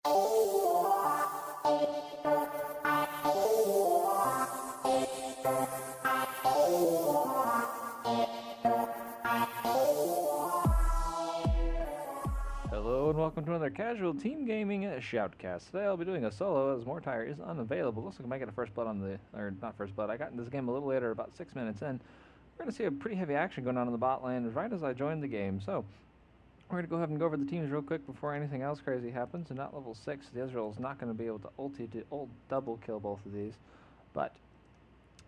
Hello and welcome to another casual team gaming Shoutcast. Today I'll be doing a solo as Mortire is unavailable. Looks like I might get a first blood on the, or not first blood, I got in this game a little later, about 6 minutes in. We're going to see a pretty heavy action going on in the bot lane right as I joined the game. So, we're going to go ahead and go over the teams real quick before anything else crazy happens. And at level 6, the Ezreal is not going to be able to ulti to double kill both of these. But,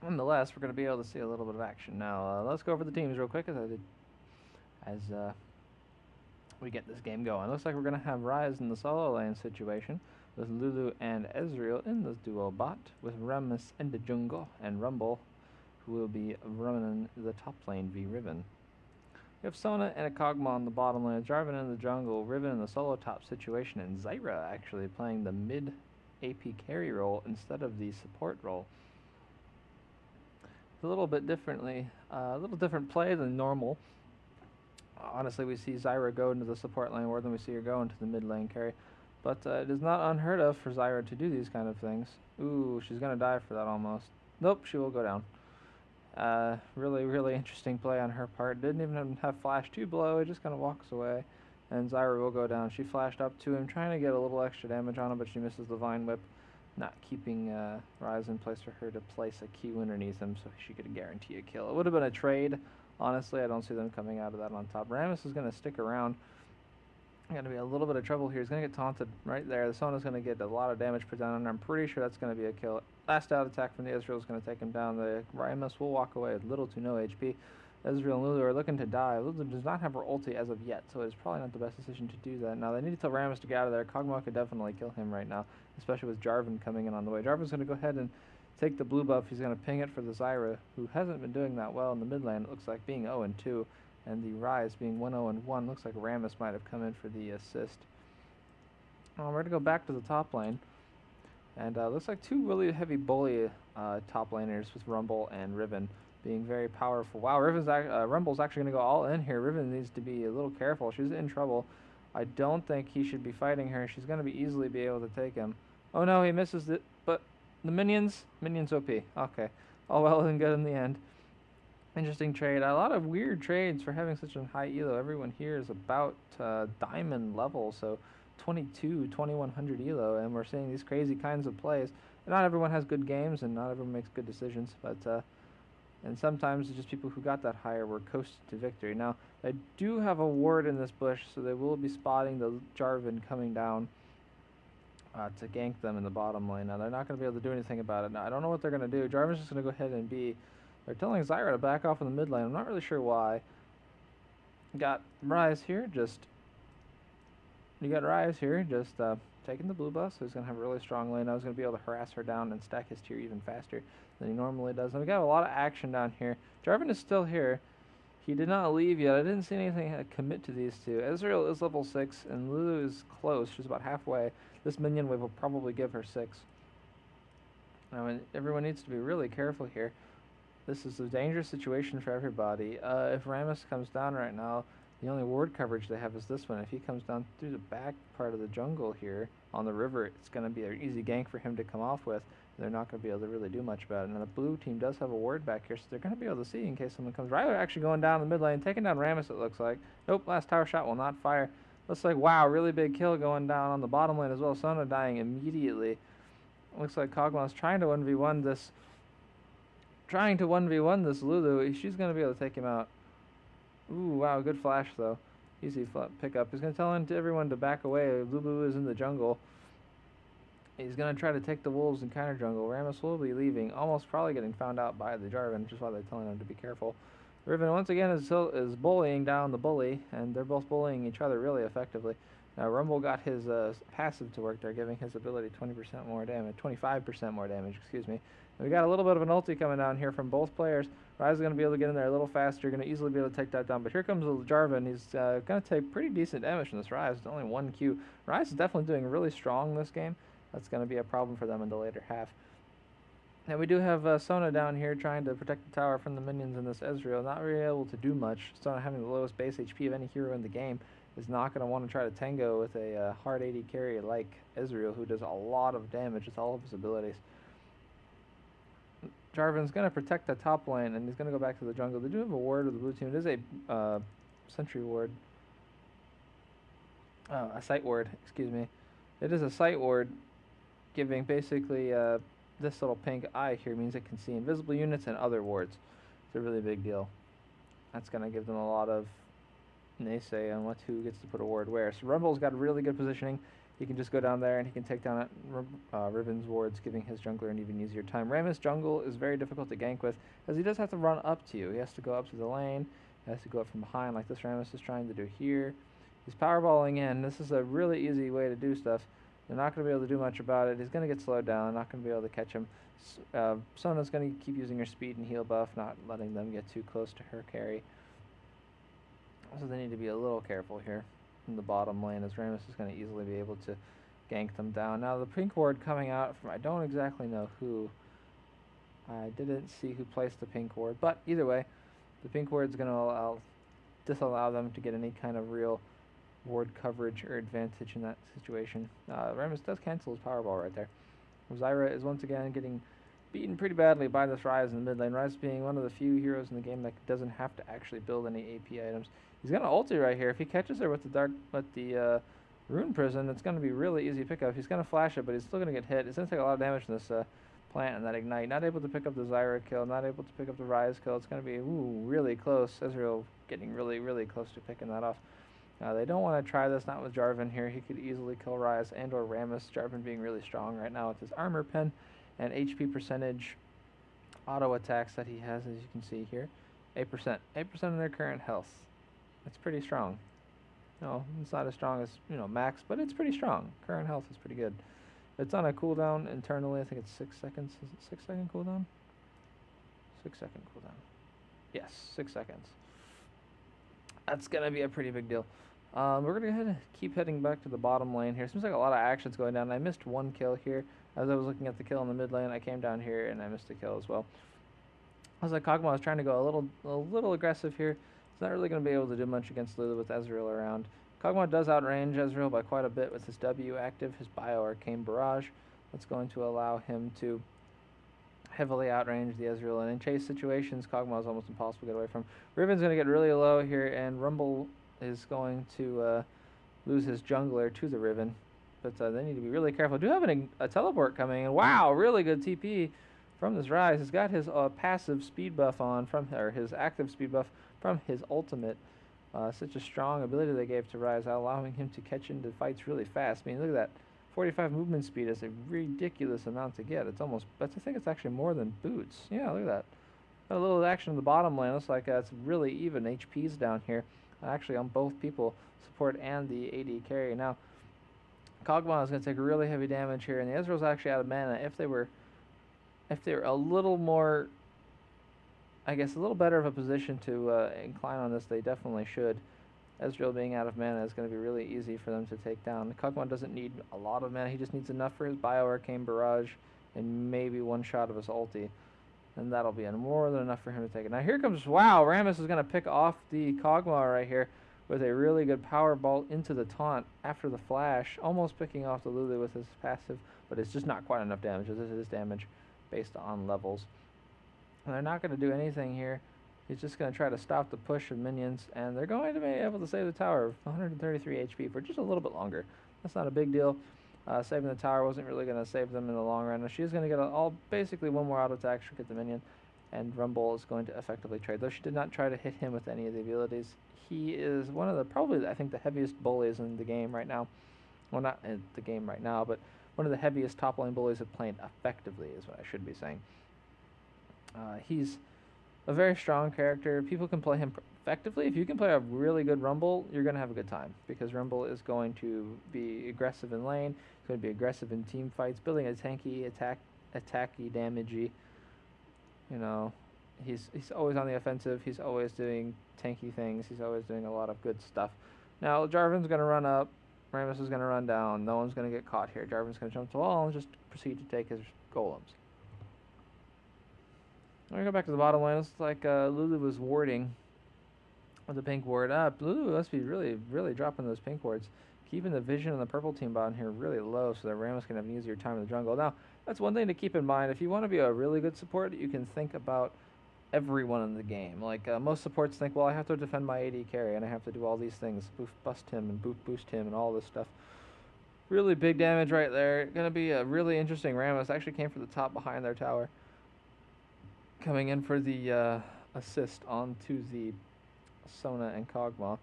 nonetheless, we're going to be able to see a little bit of action. Now, let's go over the teams real quick as we get this game going. Looks like we're going to have Ryze in the solo lane situation, with Lulu and Ezreal in the duo bot, with Rammus in the jungle, and Rumble, who will be running the top lane v Riven. We have Sona and a Kog'Maw on the bottom lane, Jarvan in the jungle, Riven in the solo top situation, and Zyra actually playing the mid AP carry role instead of the support role. It's a little bit differently, a little different play than normal. Honestly, we see Zyra go into the support lane more than we see her go into the mid lane carry. But it is not unheard of for Zyra to do these kind of things. Ooh, she's going to die for that almost. Nope, she will go down. Really interesting play on her part. Didn't even have flash 2 below, it just kind of walks away. And Zyra will go down. She flashed up to him, trying to get a little extra damage on him, but she misses the Vine Whip, not keeping Ryze in place for her to place a Q underneath him so she could guarantee a kill. It would have been a trade. Honestly, I don't see them coming out of that on top. Rammus is going to stick around. Going to be a little bit of trouble here. He's going to get taunted right there. The Sona's going to get a lot of damage put down on him. I'm pretty sure that's going to be a kill. Last out attack from the Ezreal is going to take him down. The Rammus will walk away with little to no HP. Ezreal and Lulu are looking to die. Lulu does not have her ulti as of yet, so it's probably not the best decision to do that. Now, they need to tell Rammus to get out of there. Kog'Maw could definitely kill him right now, especially with Jarvan coming in on the way. Jarvan's going to go ahead and take the blue buff. He's going to ping it for the Zyra, who hasn't been doing that well in the mid lane. It looks like being 0-2, and the Ryze being 1-0-1. Looks like Rammus might have come in for the assist. We're going to go back to the top lane, and looks like two really heavy bully top laners with Rumble and Riven being very powerful. Wow, Rumble's actually going to go all in here. Riven needs to be a little careful. She's in trouble. I don't think he should be fighting her. She's going to easily be able to take him. Oh no, he misses it, but the minions OP. Okay, all well and good in the end. Interesting trade. A lot of weird trades for having such a high elo. Everyone here is about diamond level, so 2100 elo, and we're seeing these crazy kinds of plays. And not everyone has good games, and not everyone makes good decisions, but and sometimes it's just people who got that higher were coasted to victory. Now, I do have a ward in this bush, so they will be spotting the Jarvan coming down to gank them in the bottom lane. Now, they're not going to be able to do anything about it. Now, I don't know what they're going to do. Jarvan's just going to go ahead and be... They're telling Zyra to back off in the mid lane. I'm not really sure why. Got Ryze here, just... You got Ryze here, just taking the blue buff, so he's going to have a really strong lane. I was going to be able to harass her down and stack his tier even faster than he normally does. And we got a lot of action down here. Jarvan is still here. He did not leave yet. I didn't see anything commit to these two. Ezreal is level 6, and Lulu is close. She's about halfway. This minion wave will probably give her 6. I mean, everyone needs to be really careful here. This is a dangerous situation for everybody. If Rammus comes down right now, the only ward coverage they have is this one. If he comes down through the back part of the jungle here on the river, it's going to be an easy gank for him to come off with. They're not going to be able to really do much about it. And the blue team does have a ward back here, so they're going to be able to see in case someone comes. Ryler actually going down the mid lane, taking down Rammus, it looks like. Nope, last tower shot will not fire. Looks like, wow, really big kill going down on the bottom lane as well. Sona dying immediately. Looks like Kog'Maw's trying to 1v1 this. Trying to 1v1 this Lulu. She's going to be able to take him out. Ooh, wow, good flash though. Easy pickup. He's going to tell everyone to back away. Lulu is in the jungle. He's going to try to take the wolves in counter jungle. Rammus will be leaving, almost probably getting found out by the Jarvan, which is why they're telling him to be careful. Riven once again is bullying down the bully, and they're both bullying each other really effectively. Now Rumble got his passive to work there, giving his ability 20% more damage, 25% more damage, excuse me. And we got a little bit of an ulti coming down here from both players. Ryze is going to be able to get in there a little faster, going to easily be able to take that down. But here comes the Jarvan. He's going to take pretty decent damage from this Ryze. It's only 1 Q. Ryze is definitely doing really strong this game. That's going to be a problem for them in the later half. Now we do have Sona down here trying to protect the tower from the minions in this Ezreal. Not really able to do much. Sona having the lowest base HP of any hero in the game. is not going to want to try to tango with a hard AD carry like Ezreal, who does a lot of damage with all of his abilities. Jarvan's going to protect the top lane, and he's going to go back to the jungle. They do have a ward with the blue team. It is a sentry ward. Oh, a sight ward, excuse me. It is a sight ward, giving basically this little pink eye here means it can see invisible units and other wards. It's a really big deal. That's going to give them a lot of naysay on who gets to put a ward where. So Rumble's got really good positioning. He can just go down there and he can take down Riven's wards, giving his jungler an even easier time. Rammus jungle is very difficult to gank with, as he does have to run up to you. He has to go up to the lane. He has to go up from behind, like this Rammus is trying to do here. He's powerballing in. This is a really easy way to do stuff. They're not going to be able to do much about it. He's going to get slowed down. Not going to be able to catch him. Sona's going to keep using her speed and heal buff, not letting them get too close to her carry. So they need to be a little careful here in the bottom lane, as Rammus is going to easily be able to gank them down. Now the pink ward coming out from, I don't exactly know who. I didn't see who placed the pink ward, but either way, the pink ward is going to disallow them to get any kind of real ward coverage or advantage in that situation. Rammus does cancel his Powerball right there. Zyra is once again getting beaten pretty badly by this Ryze in the mid lane. Ryze being one of the few heroes in the game that doesn't have to actually build any AP items. He's gonna ulti right here. If he catches her with the Rune Prison, it's gonna be really easy pickup. He's gonna flash it, but he's still gonna get hit. He's gonna take a lot of damage from this plant and that ignite. Not able to pick up the Zyra kill. Not able to pick up the Ryze kill. It's gonna be really close. Ezreal getting really close to picking that off. They don't want to try this, not with Jarvan here. He could easily kill Ryze and or Rammus. Jarvan being really strong right now with his armor pen and HP percentage auto attacks that he has, as you can see here. 8%. 8% of their current health. That's pretty strong. No, it's not as strong as, max, but it's pretty strong. Current health is pretty good. It's on a cooldown internally. I think it's 6 seconds. Is it 6 second cooldown? 6 second cooldown. Yes, 6 seconds. That's going to be a pretty big deal. We're going to keep heading back to the bottom lane here. Seems like a lot of action's going down. I missed one kill here. As I was looking at the kill in the mid lane, I came down here and I missed a kill as well. I was like, Kog'Maw is trying to go a little aggressive here. He's not really going to be able to do much against Lulu with Ezreal around. Kog'Maw does outrange Ezreal by quite a bit with his W active, his Bio Arcane Barrage. That's going to allow him to heavily outrange the Ezreal, and in chase situations, Kog'Maw is almost impossible to get away from. Riven's going to get really low here, and Rumble is going to lose his jungler to the Riven. But they need to be really careful. Do have a teleport coming, and wow, really good TP from this Ryze. He's got his passive speed buff on or his active speed buff from his ultimate. Such a strong ability they gave to Ryze, allowing him to catch into fights really fast. I mean, look at that. 45 movement speed is a ridiculous amount to get. It's almost, I think it's actually more than Boots. Yeah, look at that. Got a little action in the bottom lane. Looks like it's really even HPs down here. Actually, on both people, support and the AD carry. Now, Kog'Maw is going to take really heavy damage here, and the Ezreal's actually out of mana. If they were a little more, I guess, a little better of a position to incline on this, they definitely should. Ezreal being out of mana is going to be really easy for them to take down. Kog'Maw doesn't need a lot of mana. He just needs enough for his Bio Arcane Barrage and maybe one shot of his ulti. And that'll be more than enough for him to take it. Now here comes, wow, Rammus is going to pick off the Kog'Maw right here with a really good power ball into the taunt after the flash. Almost picking off the Lulu with his passive, but it's just not quite enough damage. This is damage based on levels. And they're not going to do anything here. He's just going to try to stop the push of minions, and they're going to be able to save the tower of 133 HP for just a little bit longer. That's not a big deal. Saving the tower wasn't really going to save them in the long run. She's going to get basically one more auto attack. She'll get the minion, and Rumble is going to effectively trade. Though she did not try to hit him with any of the abilities. He is one of the, probably, I think, the heaviest bullies in the game right now. Well, not in the game right now, but one of the heaviest top lane bullies have played effectively, is what I should be saying. He's a very strong character. People can play him effectively. If you can play a really good Rumble, you're going to have a good time, because Rumble is going to be aggressive in lane. He's going to be aggressive in team fights, building a tanky, attacky, damagey. He's always on the offensive. He's always doing tanky things. He's always doing a lot of good stuff. Now, Jarvan's going to run up. Rammus is going to run down. No one's going to get caught here. Jarvan's going to jump to the wall and just proceed to take his golems. We're going to go back to the bottom lane. Looks like Lulu was warding with the pink ward up. Blue must be really, really dropping those pink wards. Keeping the vision on the purple team bot here really low so that Ramos can have an easier time in the jungle. Now, that's one thing to keep in mind. If you want to be a really good support, you can think about everyone in the game. Like, most supports think, well, I have to defend my AD carry, and I have to do all these things. Bust him, and boost him, and all this stuff. Really big damage right there. Going to be a really interesting Ramos. Actually came from the top behind their tower. Coming in for the assist onto the Sona and Kog'Maw.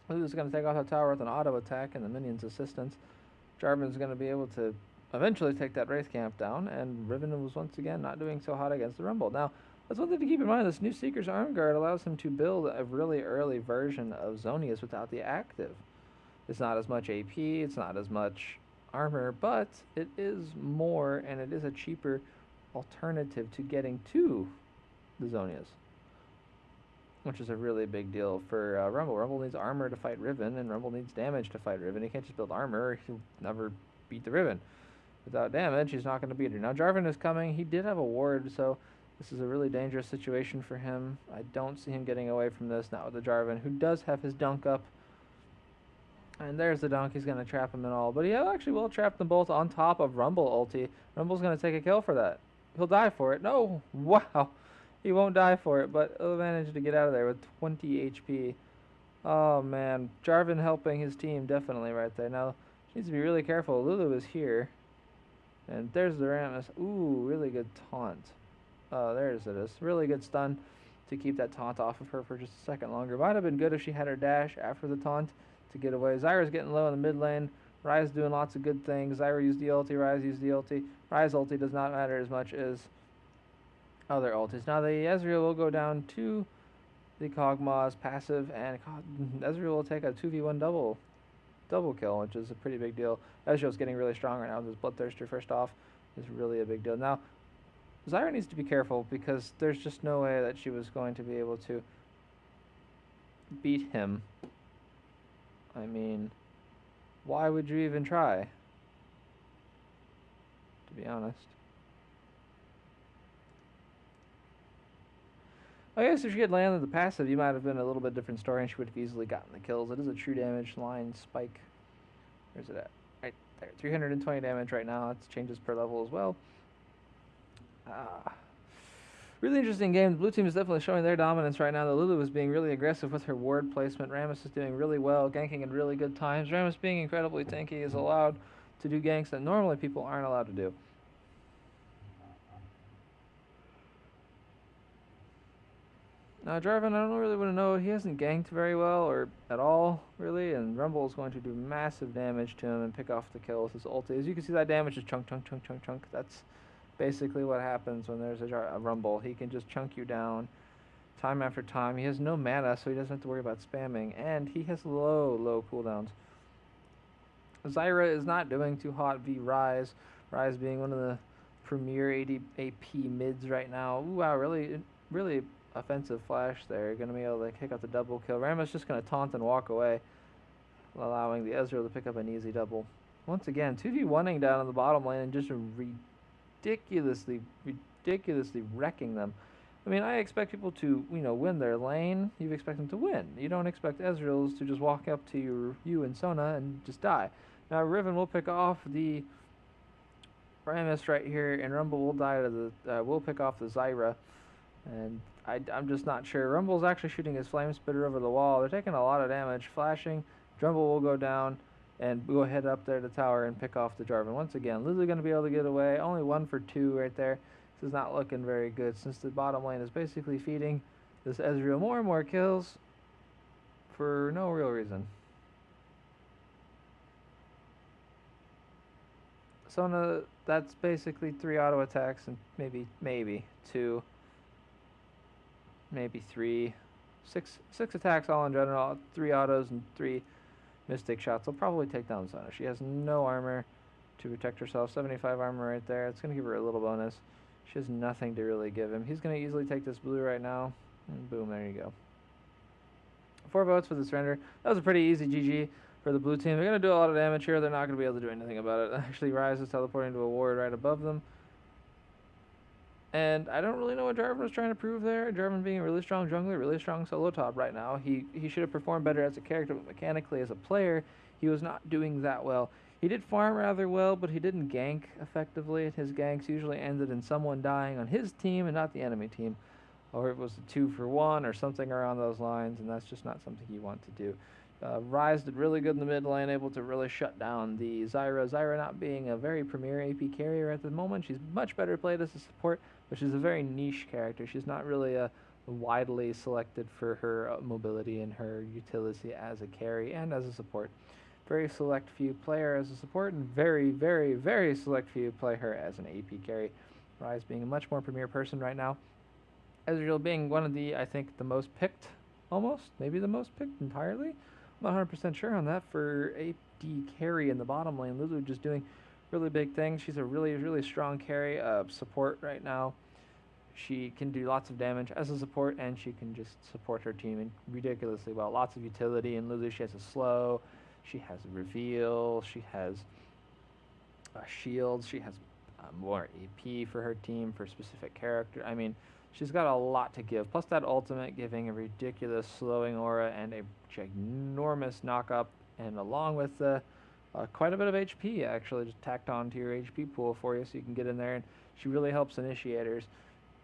Lulu's going to take off that tower with an auto attack and the minions' assistance. Jarvan's going to be able to eventually take that Wraith camp down, and Riven was once again not doing so hot against the Rumble. Now, that's one thing to keep in mind. This new Seeker's Arm Guard allows him to build a really early version of Zonius without the active. It's not as much AP, it's not as much armor, but it is more, and it is a cheaper alternative to getting to the Zonius, which is a really big deal for Rumble. Rumble needs armor to fight Riven, and Rumble needs damage to fight Riven. He can't just build armor, or he'll never beat the Riven. Without damage, he's not going to beat her. Now, Jarvan is coming. He did have a ward, so this is a really dangerous situation for him. I don't see him getting away from this, not with the Jarvan, who does have his dunk up. And there's the dunk. He's going to trap him and all. But he actually will trap them both on top of Rumble ulti. Rumble's going to take a kill for that. He'll die for it. No! Wow! He won't die for it, but he'll manage to get out of there with 20 HP. Oh, man. Jarvan helping his team definitely right there. Now, she needs to be really careful. Lulu is here. And there's the Rammus. Ooh, really good taunt. There's it is. Really good stun to keep that taunt off of her for just a second longer. Might have been good if she had her dash after the taunt to get away. Zyra's getting low in the mid lane. Ryze doing lots of good things. Zyra used the ulti. Ryze used the ulti. Ryze ulti does not matter as much as other ultis. Now the Ezreal will go down to the Kog'Maw's passive, and Ezreal will take a 2v1 double kill, which is a pretty big deal. Ezreal's getting really strong right now with his Bloodthirster first off. Is really a big deal. Now, Zyra needs to be careful because there's just no way that she was going to be able to beat him. I mean, why would you even try? To be honest. I guess if she had landed the passive, you might have been a little bit different story and she would have easily gotten the kills. It is a true damage line spike. Where's it at? Right there. 320 damage right now. It changes per level as well. Really interesting game. The blue team is definitely showing their dominance right now. The Lulu is being really aggressive with her ward placement. Rammus is doing really well, ganking in really good times. Rammus being incredibly tanky is allowed to do ganks that normally people aren't allowed to do. Now, Jarvan, I don't really want to know. He hasn't ganked very well or at all, really, and Rumble is going to do massive damage to him and pick off the kill with his ulti. As you can see, that damage is chunk, chunk, chunk, chunk, chunk. That's basically what happens when there's a Rumble. He can just chunk you down time after time. He has no mana, so he doesn't have to worry about spamming, and he has low cooldowns. Zyra is not doing too hot v Ryze. Ryze being one of the premier AP mids right now. Ooh, wow, really offensive flash there. Going to be able to kick out the double kill. Rammus just going to taunt and walk away, allowing the Ezreal to pick up an easy double. Once again, 2v1ing down on the bottom lane and just ridiculously wrecking them. I mean, I expect people to, win their lane. You expect them to win. You don't expect Ezreals to just walk up to you and Sona and just die. Now, Riven will pick off the Rammus right here, and Rumble will die to the, will pick off the Zyra. And I'm just not sure. Rumble's actually shooting his Flame Spitter over the wall. They're taking a lot of damage. Flashing. Rumble will go down and go head up there to the tower and pick off the Jarvan. Once again, Lulu going to be able to get away. Only 1 for 2 right there. This is not looking very good since the bottom lane is basically feeding this Ezreal more and more kills for no real reason. Sona, that's basically 3 auto attacks and maybe 2. Maybe 3, 6 attacks all in general, 3 autos and 3 mystic shots. Will probably take down Sona. She has no armor to protect herself. 75 armor right there. It's going to give her a little bonus. She has nothing to really give him. He's going to easily take this blue right now. And boom, there you go. 4 votes for the surrender. That was a pretty easy GG for the blue team. They're going to do a lot of damage here. They're not going to be able to do anything about it. Actually, Ryze is teleporting to a ward right above them. And I don't really know what Jarvan was trying to prove there. Jarvan being a really strong jungler, really strong solo top right now. He should have performed better as a character, but mechanically as a player, he was not doing that well. He did farm rather well, but he didn't gank effectively. His ganks usually ended in someone dying on his team and not the enemy team. Or it was a 2-for-1 or something around those lines, and that's just not something you want to do. Ryze did really good in the mid lane, able to really shut down the Zyra. Zyra not being a very premier AP carrier at the moment. She's much better played as a support, but she's a very niche character. She's not really widely selected for her mobility and her utility as a carry and as a support. Very select few play her as a support, and very, very, very select few play her as an AP carry. Ryze being a much more premier person right now. Ezreal being one of the, I think, the most picked, almost, maybe the most picked entirely. I'm not 100% sure on that for AD carry in the bottom lane. Lulu just doing really big things. She's a really, really strong carry support right now. She can do lots of damage as a support, and she can just support her team in ridiculously well. Lots of utility in Lulu. She has a slow, she has a reveal, she has a shield, she has more AP for her team for specific character. I mean, she's got a lot to give. Plus that ultimate giving a ridiculous slowing aura and a ginormous knock-up, and along with quite a bit of HP actually just tacked onto your HP pool for you, so you can get in there, and she really helps initiators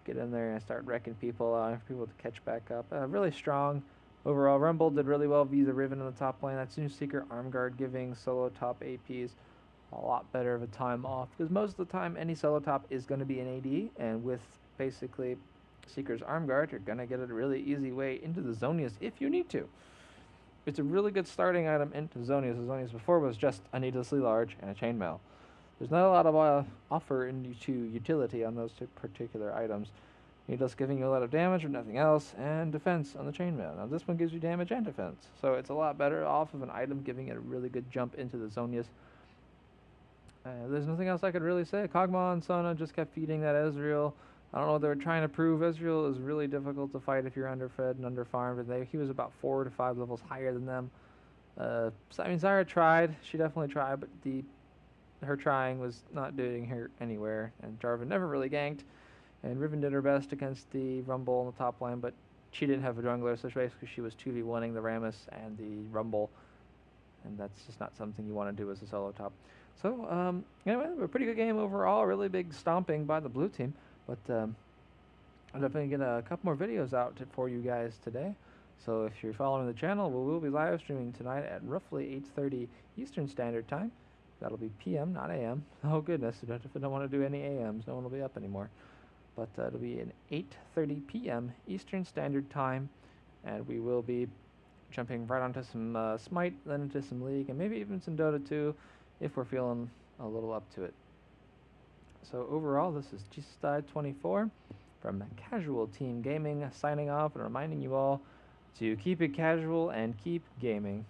get in there and start wrecking people, for people to catch back up. Really strong overall. Rumble did really well via the Riven in the top lane. That's new Seeker Arm Guard giving solo top APs a lot better of a time off, because most of the time any solo top is going to be an AD, and with basically Seeker's Arm Guard, you're going to get a really easy way into the Zonias if you need to. It's a really good starting item into Zonias. The Zonias before was just a needlessly large and a chainmail. There's not a lot of offer into utility on those two particular items. Needless giving you a lot of damage or nothing else, and defense on the chainmail. Now this one gives you damage and defense, so it's a lot better off of an item giving it a really good jump into the Zonias. There's nothing else I could really say. Kog'Maw and Sona just kept feeding that Ezreal. I don't know what they were trying to prove. Ezreal is really difficult to fight if you're underfed and underfarmed, and he was about 4 to 5 levels higher than them. So, I mean, Zyra tried. She definitely tried, but her trying was not doing her anywhere, and Jarvan never really ganked, and Riven did her best against the Rumble on the top lane, but she didn't have a jungler, so basically she was 2v1ing the Rammus and the Rumble, and that's just not something you want to do as a solo top. So, anyway, a pretty good game overall. Really big stomping by the blue team. But I'm definitely going to get a couple more videos out for you guys today. So if you're following the channel, we will be live streaming tonight at roughly 8:30 Eastern Standard Time. That'll be PM, not AM. Oh, goodness. I don't want to do any AMs. No one will be up anymore. But it'll be at 8:30 PM Eastern Standard Time. And we will be jumping right onto some Smite, then into some League, and maybe even some Dota 2 if we're feeling a little up to it. So overall, this is GSTY24 from Casual Team Gaming signing off and reminding you all to keep it casual and keep gaming.